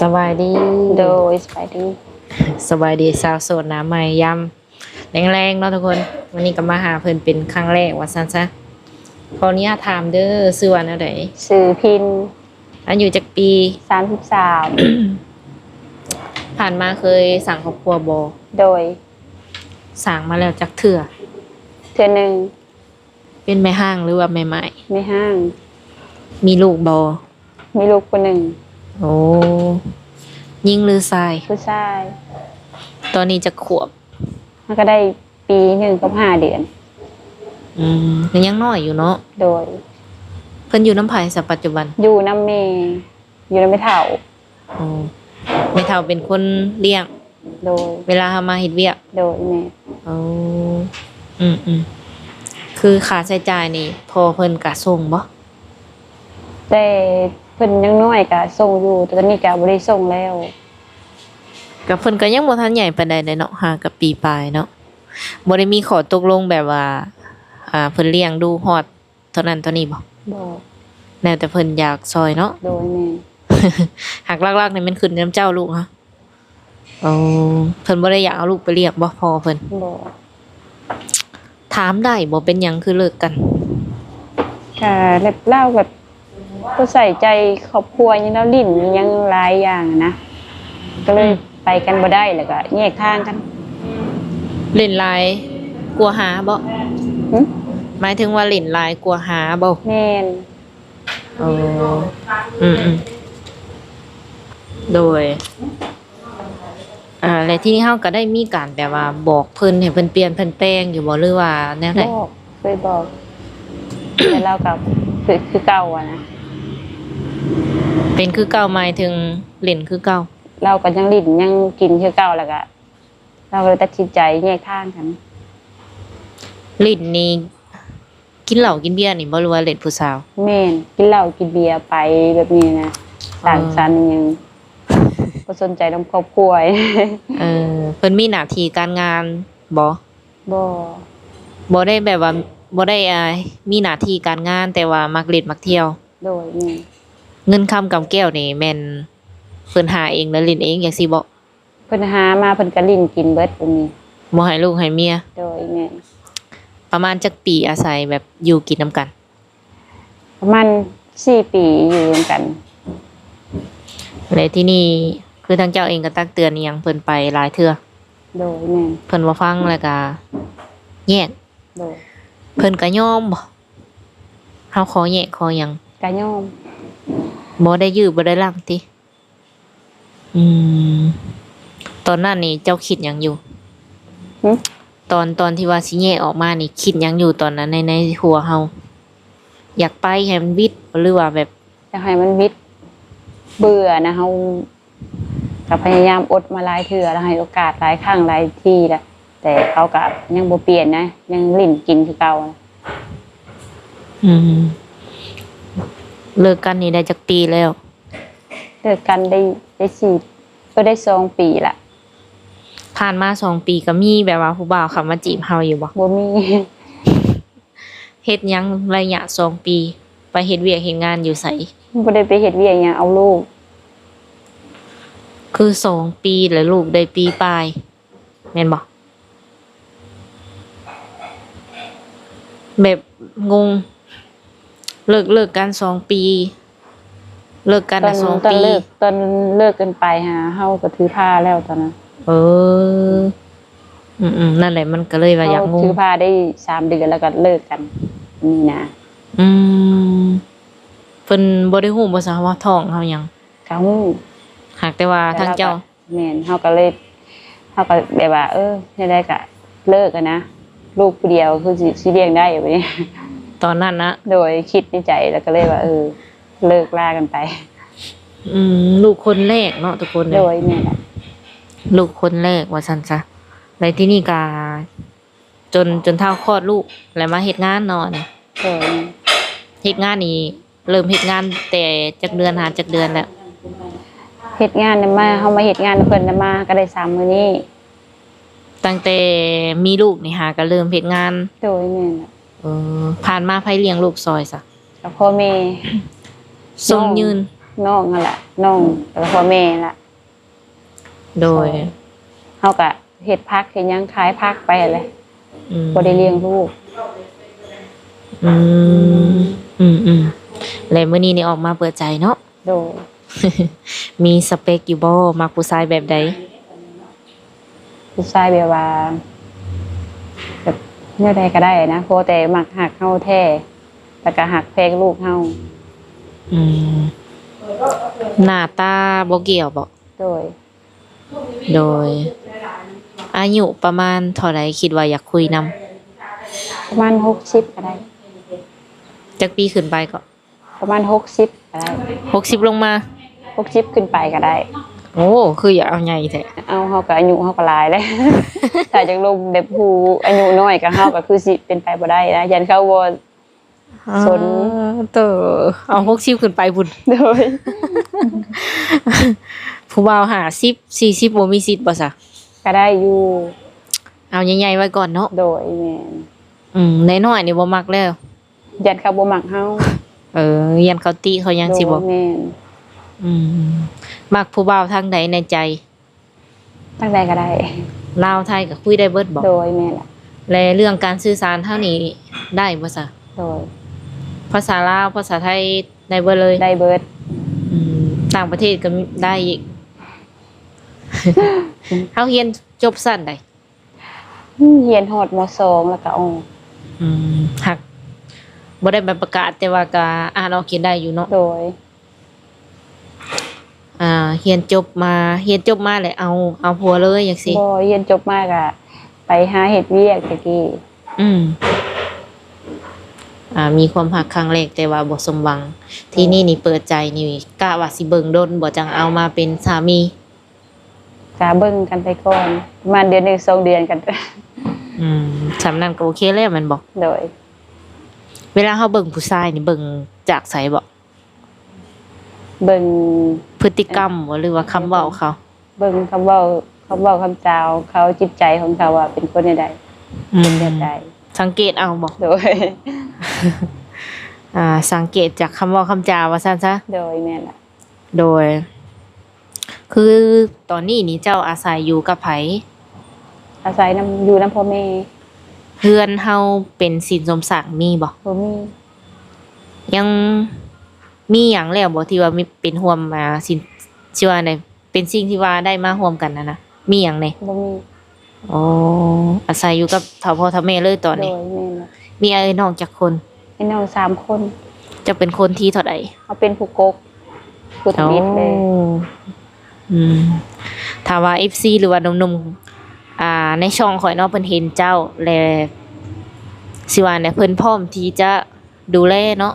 สบายดีโดยสบายดีสบายดีสาวโสดหน้าใหม่ยำแรงๆเนาะทุกคนวันนี้ก็มาหาเพิ่นเป็นครั้งแรกว่าซั่นซะขออนุญาตถามเด้อชื่อว่าแนวใดชื่อพินอายุจักปี33 ผ่านมาเคยสั่งครอบครัวบ่โดยสั่งมาแล้วจักเทื่อเทื่อหนึ่งเป็นแม่ห้างหรือว่าแม่ไม้ไม่ห้างมีลูกบ่มีลูกคนหนึ่งโอ้ยิงหรือชายผู้ชายตอนนี้จะขวบมันก็ได้ปี1กับ5เดือนยังน้อยอยู่เนาะโดยเพิ่นอยู่น้ำไผสัปัจจุบันอยู่น้ำเมอยู่น้ำไม่เฒ่าอ๋อแม่เฒ่าเป็นคนเลี้ยงโดยเวลาเฮามาเฮ็ดเวียกโดยแม่อ๋อคือค่าใช้จ่ายนี่พอเพิ่นก็ส่งบ่แต่เพิ่นยังน้อยก็ส่งอยู่แต่ตอนนี้ก็บ่ได้ส่งแล้วก็เพิ่นก็ยังบ่ทันใหญ่ปานใดเด้เนาะ5กับปีปลายเนาะบ่ได้มีข้อตกลงแบบว่าเพิ่นเลี้ยงดูฮอดเท่านั้นเท่านี้บ่แล้วแต่เพิ่นอยากซอยเนาะโดยแม่หักลักๆนี่มันขึ้นนำเจ้าลูกฮะอ๋อเพิ่นบ่ได้อยากเอาลูกไปเลี้ยงบ่พอเพิ่นบ่ถามได้บ่เป็นหยังคือเลิกกันก็เล่าแบบก็ใส่ใจครอบครัวยังแล้วลิ้นยังหลายอย่างนะก็เลยไปกันบ่ได้แล้วก็แยกทางกันเล่นลายกลัวหาบ่หมายถึงว่าเล่นลายกลัวหาบ่แม่นอ๋อโดยและที่เฮาก็ได้มีการแบบว่าบอกเพิ่นให้เพิ่นเปลี่ยนเพิ่นแปลงอยู่บ่หรือว่าแนวใดบอกเคยบอกแต่เรากับคือเก่าอ่ะนะเป็นคือเก่าหมายถึงเล่นคือเก่าเราก็ยังลิ้นยังกินคือเก่าแล้วก็เราเลยตัดสินใจแยกทางกันลิ้นนี่กินเหล้ากินเบียร์นี่บ่รู้ว่าเล่นผู้สาวแม่นกินเหล้ากินเบียร์ไปแบบนี้นะต่างชั้นยังบ่สนใจนำครอบครัวเพิ่นมีหน้าที่การงานบ่บ่ได้แบบว่าบ่ได้มีหน้าที่การงานแต่ว่ามักเล่นมักเที่ยวโดยนี่เงินคำกำแก้วนี่แม่นเพิ่นหาเองแล้วเล่นเองจังซี่บ่เพิ่นหามาเพิ่นก็ลิ้นกินเบิดตรงนี้บ่ให้ลูกให้เมียโดยแม่ประมาณจักปีอาศัยแบบอยู่กินนำกันประมาณ4 ปีอยู่ร่วมกันและที่นี่คือทางเจ้าเองก็ตักเตือนอีหยังเพิ่นไปหลายเทื่อโดยแม่เพิ่นบ่ฟังแล้วก็แยกโดยเพิ่นก็ยอมบ่เฮาขอแยกขอหยังก็ยอมบ่ได้ยื้อบ่ได้ลังติตอนนั้นนี่เจ้าคิดหยังอยู่ตอนที่ว่าสิแยกออกมานี่คิดหยังอยู่ตอนนั้นในหัวเฮาอยากไปให้มันวิทย์หรือว่าแบบอยากให้มันวิทย์เบื่อนะเฮาก็พยายามอดมาหลายเทื่อแล้วให้โอกาสหลายครั้งหลายทีแล้วแต่เขาก็ยังบ่เปลี่ยนนะยังลิ้นกินคือเก่าเลิกกันนี่ได้จักปีแล้วเลิกกันได้4ก็ได้2 ปีละผ่านมา2 ปีก็มีแบบว่าผู้บ่าวเข้ามาจีบเฮาอยู่บ่บ่มีเฮ็ดหยังระยะ2 ปีไปเฮ็ดเวียกเฮ็ดงานอยู่ไสบ่ได้ไปเฮ็ดเวียกหยังเอาลูกคือ2 ปีแล้วลูกได้ปีปลายแม่นบ่แบบงงเลิกกัน2 ปีเลิกกันน่ะ2 ปีตอนเลิกกันไปหาเฮาก็ถือผ้าแล้วตอนนั้นนั่นแหละมันก็เลยว่าอยากงงถือผ้าได้3 เดือนแล้วก็เลิกกันนี่นะเพิ่นบ่ได้ฮู้บ่ซะว่าท้องเฮาหยังก็ฮู้หากแต่ว่าทางเจ้าแม่นเฮาก็แบบว่าได้ก็เลิกกันนะลูกผู้เดียวคือสิเลี้ยงได้แบบนี้ตอนนั้นนะโดยคิดในใจแล้วก็เลยว่าเลิกลากันไปลูกคนแรกเนาะทุกคนโดยแม่น่ะลูกคนแรกว่าซั่นซะในที่นี่ก็จนเท่าคลอดลูกแล้วมาเฮ็ดงานเนาะนี่เฮ็ดงานนี่เริ่มเฮ็ดงานแต่จักเดือนหาจักเดือนแล้วเฮ็ดงานน่ะมาเฮามาเฮ็ดงานเพิ่นน่ะมาก็ได้3 มื้อนี้ตั้งแต่มีลูกนี่หาก็เริ่มเฮ็ดงานโดยแม่น่ะผ่านมาไผเลี้ยงลูกซอยซะกับพ่อแม่ทรงยืน น้องนั่นแหละน้องแล้วก็พ่อแม่ล่ะ โดย เฮาก็เฮ็ดพักเฮ็ดหยังขายพักไปเลย อืม บ่ได้เลี้ยงลูก อืมแล้วมื้อนี้นี่ออกมาเปิดใจเนาะ โดย มีสเปคอยู่บ่มักผู้ชายแบบใด ผู้ชายแบบว่าแบบแนวใดก็ได้นะเพราะแต่มักหักเฮาแท้แล้วก็หักแพงลูกเฮา อืมหน้าตาบ่เกี่ยวบ่ โดย โดย อายุประมาณเท่าใดคิดว่าอยากคุยนำ ประมาณ60ก็ได้ จักปีขึ้นไปก็ ประมาณ60ก็ได้ 60ลงมา 60ขึ้นไปก็ได้ โอ้คืออยากเอาใหญ่แท้ เอาเฮาก็อายุเฮาก็หลายแล้ว ถ้าจักลงแบบผู้อายุน้อยก็เฮาก็คือสิเป็นไปบ่ได้นะยันเขาบ่ สน เตอเอา60ขึ้นไปพุ่น โดย ผู้บ่าว50 40บ่มีสิทธิ์บ่ซะ ก็ได้อยู่ เอาใหญ่ๆไว้ก่อนเนาะ โดยแม่น น้อยๆนี่บ่มักแล้ว ยันเขาบ่มักเฮา ยันเขาติเขายังสิบ่ โดยแม่น อืมมักผู้บ่าวทางใดในใจ ตั้งใดก็ได้ ลาวไทยก็คุยได้เบิดบ่ โดยแม่นล่ะ และเรื่องการสื่อสารเท่านี้ได้บ่ซะ โดย ภาษาลาวภาษาไทยได้เบิดเลย ได้เบิด อืมต่างประเทศก็ได้อีก เฮาเรียนจบสั้นได้ เรียนฮอดม.2 แล้วก็ออก หักบ่ได้ใบประกาศแต่ว่าก็อ่านออกเขียนได้อยู่เนาะ โดย เรียนจบมาแล้วเอาผัวเลยจังซี่ บ่เรียนจบมาก็ไปหาเฮ็ดเวียกตะกี้ อืมมีความหักครั้งแรกแต่ว่าบ่สมหวัง ที่นี่เปิดใจนี่กะว่าสิเบิ่งดนบ่จังเอามาเป็นสามี ก็เบิ่งกันไปก่อนประมาณเดือนหนึง2เดือนกัน สำนั้นก็โอเคแล้วแมันบอก โดย เวลาเฮาเบิ่งผู้ชายนี่เบิ่งจากไสบ่ เบิ่ง พฤติกรรมบ่หรือว่าคำเว้าเขา เบิ่งคำเว้าคำจาเขาจิตใจของเขาว่าเป็นคนใดเป็นแบบใด สังเกตเอาบ่ โดย สังเกตจากคำเว้าคำจาว่าซั่นซะ โดยแม่นล่ะ โดย คือตอนนี้นี่เจ้าอาศัยอยู่กับไผ อาศัยนํอยู่นํพ่อแม่ เฮือนเฮาเป็นสินสมศักดิ์มีบ่ บ่มี ยังมีหยังแล้วบ่ที่ว่ามีเป็นร่วมสินที่ว่าได้เป็นสิ่งที่ว่าได้มาร่วมกันนะมีหยังแหน่ บ่มี อ๋ออาศัยอยู่กับเฒ่าพ่อเฒ่าแม่เลยตอน โด นี้ ยแม่นล่ะ มีไอ้น้องจักคน ไอ้น้อง3คน จะเป็นคนที่เท่าใด เขาเป็นผู้กกผู้ติดเลย อืมถ้าว่า FC หรือว่าหนุ่มๆในช่องข่อยเนาะเพิ่นเห็นเจ้าและสิว่าเนี่ยเพิ่นพร้อมที่จะดูแลเนาะ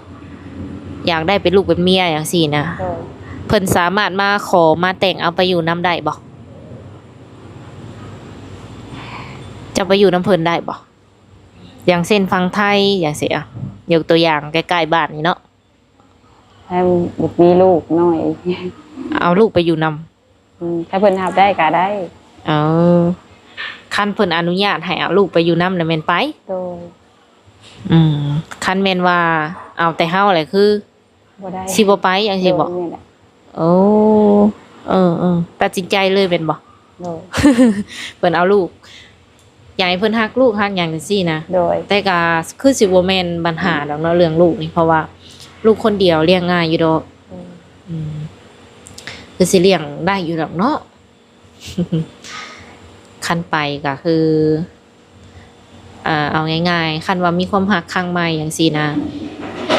อยากได้เป็นลูกเป็นเมียอย่างซี่นะ โดย เพิ่นสามารถมาขอมาแต่งเอาไปอยู่นำได้บ่จะไปอยู่นำเพิ่นได้บ่อย่างเช่นฟังไทยอย่างเสียยกตัวอย่างใกล้ๆบ้านนี่เนาะ ให้มีลูกน้อย เอาลูกไปอยู่นำ ถ้าเพิ่นรับได้ก็ได้ เอาคันเพิ่นอนุญาตให้เอาลูกไปอยู่นำน่ะแม่นไป โดย คันแม่นว่าเอาแต่เฮาแหละคือ บ่ได้ สิบ่ไปจังซี่บ่ โดยนี่แหละ โอ้ตัดสินใจเลยเป็นบ่ โดย เพิ่นเอาลูกอยากให้เพิ่นฮักลูกฮักหยังจังซี่นะ โดย แต่ก็คือสิบ่แม่นปัญหาดอกเนาะเรื่องลูกนี่เพราะว่าลูกคนเดียวเลี้ยงง่ายอยู่ดอกคือสิเลี้ยงได้อยู่ดอกเนาะ คันไปก็คือเอาง่ายๆคันว่ามีความรักครั้งใหม่จังซี่นะ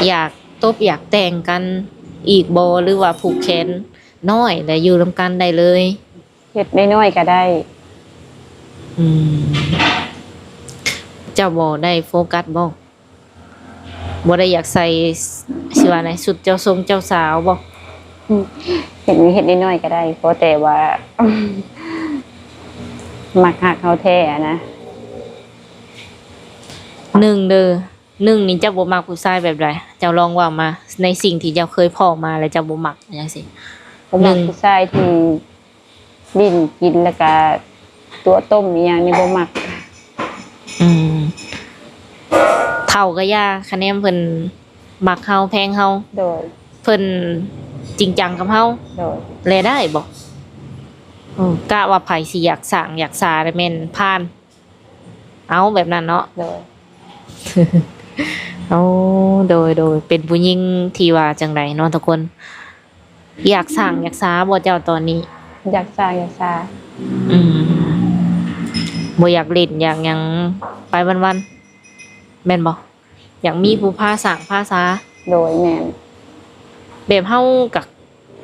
อยากตบอยากแต่งกันอีกบ่หรือว่าผูกแขนน้อยแล้วอยู่ร่วมกันได้เลย เฮ็ดน้อยๆก็ได้ เจ้าบ่ได้โฟกัสบ่ได้อยากใส่สิว่าในสุดเจ้าทรงเจ้าสาวบ่ เฮ็ดน้อยๆก็ได้เพราะแต่ว่า มักหักเขาแท้อะนะ หนึ่งเด้อหนึ่งนี่เจ้าบ่มักผู้ชายแบบใดเจ้าลองว่ามาในสิ่งที่เจ้าเคยพ้อมาแล้วเจ้าบ่มักจังซี่ ผมมักผู้ชายที่ลิ้นกินแล้วก็ตัวต้มอีหยังนี่บ่มัก เฒ่าก็ย่าคะแนนเพิ่นมักเฮาแพงเฮา โดย เพิ่น จริงจังกับเฮา โดย แลได้บ่กะว่าไผสิอยากสร้างอยากสาได้แม่นผ่าน เอาแบบนั้นเนาะ โดย เอาโดยเป็นผู้หญิงที่ว่าจังไดเนาะทุกคน อยากสร้างอยากสาบ่เจ้าตอนนี้ อยากสร้างอยากสร้าง อืมบ่อยากเล่นอยากหยังไปวันๆแม่นบ่อยากมีผู้พาสร้างพาสา โดยแม่น แบบเฮาก็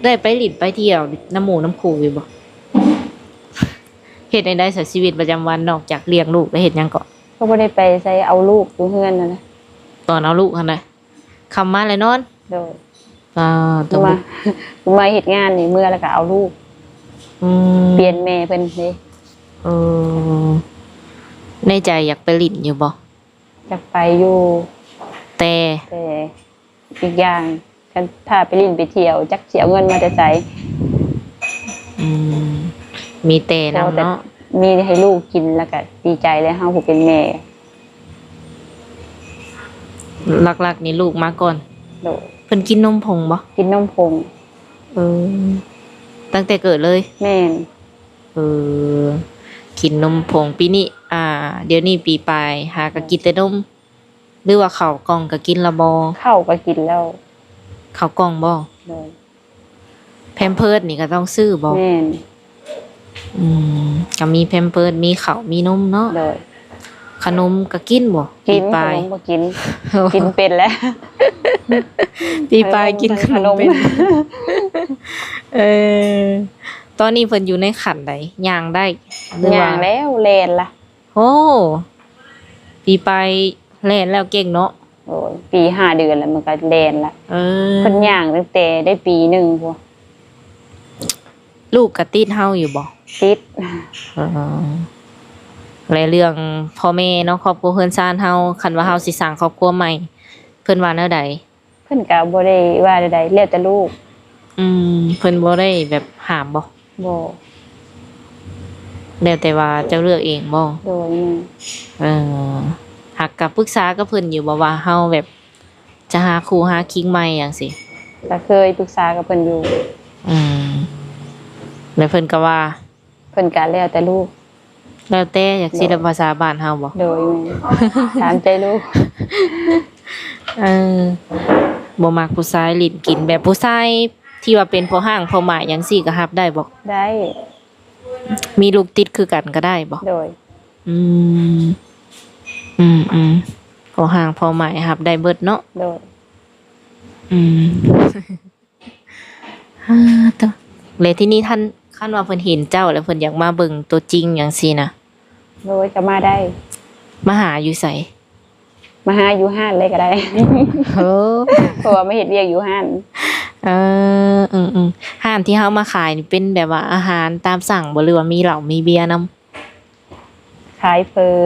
ได้ไปเลินไปเที่ยวน้ำหมู่น้ำคูอยู่บ่เฮ็ดได้ใช้ชีวิตประจำวันนอกจากเลี้ยงลูกแล้วเฮ็ดหยังก็ ก็บ่ได้ไปใส่เอาลูกอยู่เฮือนนั่นนะ ตอนเอาลูกหั่นน่ะคำมาแล้วนอน โดย ต้อง มาเฮ็ดงานนี่เมื่อแล้วก็เอาลูก เปลี่ยนแม่เพิ่นเด้ เออในใจอยากไปลิ้นอยู่บ่ อยากไปอยู่ แต่ แต่อีกอย่างกันถ้าไปลิ้นไปเที่ยวจักสิเอาเงินมาแต่ไส อืมมีแต่นำเนาะ มีให้ลูกกินแล้วก็ดีใจแล้วเฮาผู้เป็นแม่ หลักๆนี่ลูกมาก่อน โดย เพิ่นกินนมผงบ่ กินนมผง เออตั้งแต่เกิดเลย แม่น เออกินนมผงปีนี้เดี๋ยวนี้ปีปลายหาก็กินแต่นมหรือว่าข้าวกล่องก็กินละบ่ ข้าวก็กินแล้ว ข้าวกล่องบ่ โดย แพมเพิร์สนี่ก็ต้องซื้อบ่ แม่น อืมก็มีแพมเพิร์สมีข้าวมีนมเนาะ โดย ขนมก็กินบ่ กิน ปี ข ปลาย นมก็กิน กินเป็นแล้ว ปีปลายกินขนมเป็น เออตอนนี้เพิ่นอยู่ในขันใดย่างได้หรือ อ ว่า ย่างแล้วแลนล่ะ โอ้ปีปลายแล่นแล้วเก่งเนาะ โอ้ยปี5 เดือนแล้วมันก็แลนละ เออ เพิ่นย่างตั้งแต่ได้ปีหนึงพุ่น ลูกกะติดเฮาอยู่บ่ ติด เออและเรื่องพ่อแม่เนาะครอบครัวเพิ่นซ่านเฮาคันว่าเฮาสิสร้างครอบครัวใหม่ เพิ่นว่าแนวใด เพิ่นก็บ่ได้ว่าใดๆแล้วแต่ลูก เพิ่นบ่ได้แบบห้ามบ่ บ่ แล้วแต่ว่าเจ้าเลือกเองบ่ โดยแม่ เออหักกับปรึกษากับเพิ่นอยู่บ่ว่าเฮาแบบ จะหาคู่หาคิงใหม่จังซี่ ก็เคยปรึกษากับเพิ่นอยู่ อืมแล้วเพิ่นก็ว่า เพิ่นก็แล้วแต่ลูก แล้วแต่อยากสิได้ภาษาบ้านเฮาบ่ โดยแม่ตามใจลูก เออบ่มักผู้ชายลิ้นกินแบบผู้ชายที่ว่าเป็นพ่อห้างพ่อหมายจังซี่ก็รับได้บ่ ได้ มีลูกติดคือกันก็ได้บ่ โดย อืมพ่อห้างพ่อหมายรับได้เบิดเนาะ โดย อืม ตัวเลยที่นี่ท่านคันว่าเพิ่นเห็นเจ้าแล้วเพิ่นอยากมาเบิ่งตัวจริงจังซี่นะ โดยก็มาได้ มาหาอยู่ไส มาหาอยู่ห้านเลยก็ได้ เออ เพราะว่าไม่เฮ็ดเวียกอยู่ห้าน เออห้านที่เฮามาขายนี่เป็นแบบว่าอาหารตามสั่งบ่หรือว่ามีเหล้ามีเบียร์นำ ขายเฟอ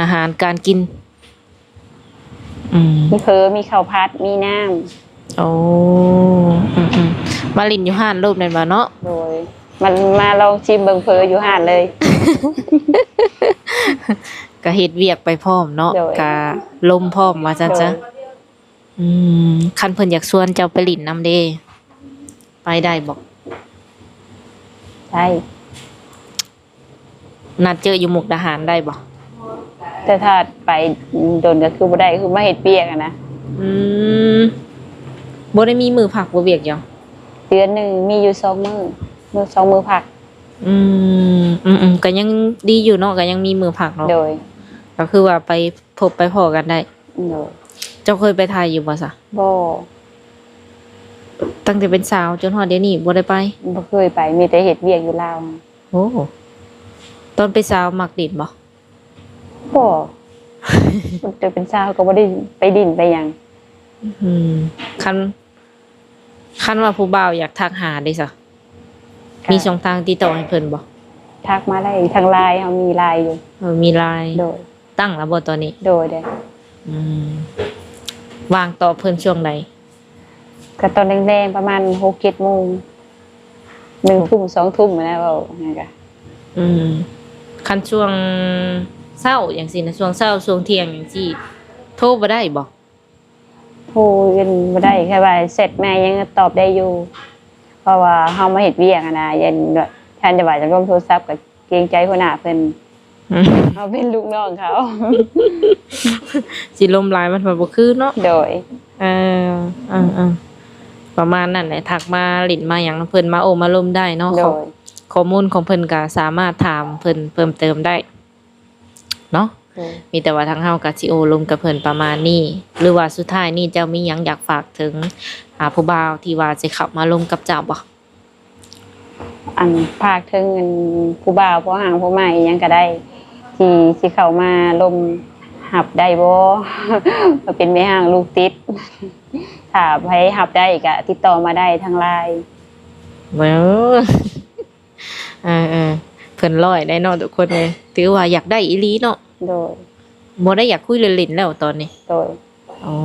อาหารการกิน มีเฟอมีข้าวผัดมีน้ำ โอ้มาลินอยู่ห้านรูปนั่นบ่เนาะ โดย มันมาลองชิมเบิ่งเฟออยู่ห้านเลย ก็เฮ็ดเวียกไปพร้อมเนาะ โดย ก็ลมพร้อมว่าซั่นซะ โดย คันเพิ่นอยากชวนเจ้าไปลินนำเด้ไปได้บ่ ใช่ นัดเจออยู่มุกดาหารได้บ่ แต่ถ้าไปโดนก็คือบ่ได้คือมาเฮ็ดเวียกอะนะ บ่ได้มีมือผักบ่เวียกหยัง เดือนหนึงมีอยู่2 มื้อ2 มื้อพัก ก็ยังดีอยู่เนาะก็ยังมีมือผักเนาะ โดย ก็คือว่าไปพบไปพ้อกันได้ โดย เจ้าเคยไปไทยอยู่บ่ซะ บ่ ตั้งแต่เป็นสาวจนฮอดเดี๋ยวนี้บ่ได้ไป บ่เคยไปมีแต่เฮ็ดเวียกอยู่ลาว โอ้ตอนเป็นสาวมักดินบ่ บ่มันจะเป็นสาวก็บ่ได้ไปดินไปหยัง คันว่าผู้บ่าวอยากทักหาได้ซะมีช่องทางติดต่อให้เพิ่นบ่ ทักมาได้ทาง LINE เฮามี LINE อยู่ มีไลน์ โดย ตั้งแล้วบ่ตอนนี้ โดยได้ วางตอบเพิ่นช่วงใด ก็ตอนแดงๆประมาณ 6-7 โมง1 ทุ่ม 2 ทุ่มนะเว้างั้นก็ คันช่วงเช้าอย่างซี่นะช่วงเช้าช่วงเที่ยงอย่างซี่โทรบ่ได้บ่ คุยกันบ่ได้แค่ว่าเสร็จแม่ยังตอบได้อยู่ เพราะว่าเฮามาเฮ็ดเวียกอะนะยันแบบแทนจะว่าจะร่วมโทรศัพท์ก็เกรงใจหัวหน้าเพิ่นเฮาเป็นลูกน้องเขา สิลมหลายมันบ่คือเนาะ โดย เออประมาณนั้นแหละทักมาหลินมาหยังเพิ่นมาโอมาลมได้เนาะ โดย ข้อมูลของเพิ่นก็สามารถถามเพิ่นเพิ่มเติมได้เนาะ โดย มีแต่ว่าทางเฮาก็สิโอลมกับเพิ่นประมาณนี้หรือว่าสุดท้ายนี่เจ้ามีหยังอยากฝากถึงผู้บ่าวที่ว่าสิเข้ามาลมกับเจ้าบ่ อันภาคถึงอันผู้บ่าวผู้ห่างผู้ใหม่หยังก็ได้ ที่สิเข้ามาลมหับได้บ่ มาเป็นแม่ห่างลูกติด ถ้าให้หับได้ก็ติดต่อมาได้ทาง LINE เว้อ เออเพิ่นร้อยได้เนาะทุกคนเลยถือว่าอยากได้อีหลีเนาะ โดย บ่ได้อยากคุยเล่นๆแล้วตอนนี้ โดย อ๋อ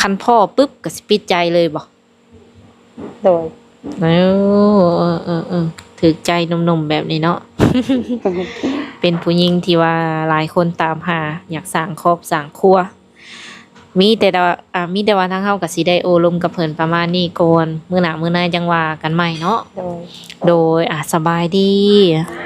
คันพ่อปึ๊บก็สิปิดใจเลยบ่ โดย เออถูกใจหนุ่มๆแบบนี้เนาะ เป็นผู้หญิงที่ว่าหลายคนตามหาอยากสร้างครอบสร้างครัว มีแต่ว่ามีแต่ว่าทางเฮาก็สิได้โอลมกับเพิ่นประมาณนี้ก่อนมื้อหน้ามื้อหน้าจังว่ากันใหม่เนาะ โดย โดยสบายดี โ